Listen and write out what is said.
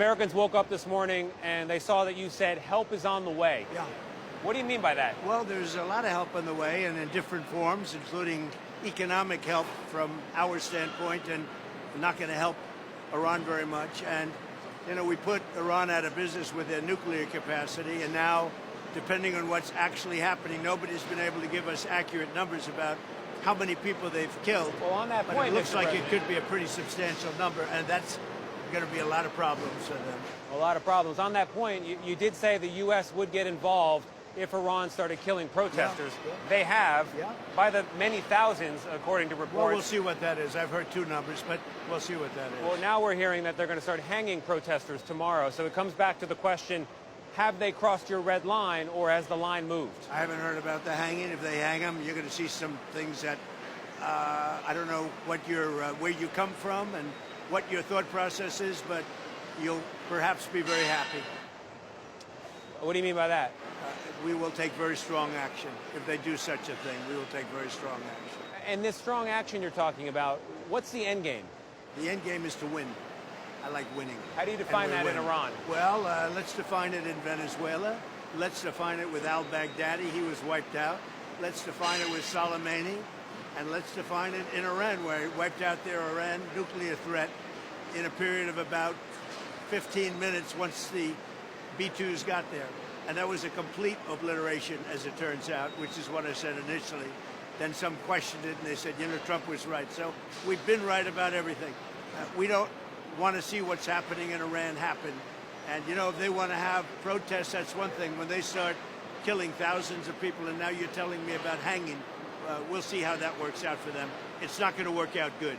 Americans woke up this morning and they saw that you said help is on the way. Yeah. What do you mean by that? Well, there's a lot of help on the way, and in different forms, including economic help from our standpoint, and not going to help Iran very much. And, you know, we put Iran out of business with their nuclear capacity, and now, depending on what's actually happening, nobody's been able to give us accurate numbers about how many people they've killed. Well, on that but point, it looks Mr. like President, it could be a pretty substantial number, and that's going to be a lot of problems for them. a lot of problems. On that point, you did say the U.S. would get involved if Iran started killing protesters. Yeah. They have, Yeah. by the many thousands, according to reports. Well, we'll see what that is. I've heard two numbers, but we'll see what that is. Well, now we're hearing that they're going to start hanging protesters tomorrow. So it comes back to the question, have they crossed your red line, or has the line moved? I haven't heard about the hanging. If they hang them, you're going to see some things that I don't know what where you come from and what your thought process is, but you'll perhaps be very happy. What do you mean by that? We will take very strong action. If they do such a thing, we will take very strong action. And this strong action you're talking about, what's the end game? The end game is to win. I like winning. How do you define that in winning. Iran? Well, let's define it in Venezuela. Let's define it with al-Baghdadi. He was wiped out. Let's define it with Soleimani. And let's define it in Iran, where he wiped out their Iran nuclear threat in a period of about 15 minutes once the B-2s got there. And that was a complete obliteration, as it turns out, which is what I said initially. Then some questioned it, and they said, you know, Trump was right. So we've been right about everything. We don't want to see what's happening in Iran happen. And, you know, if they want to have protests, that's one thing. When they start killing thousands of people, and now you're telling me about hanging, we'll see how that works out for them. It's not going to work out good.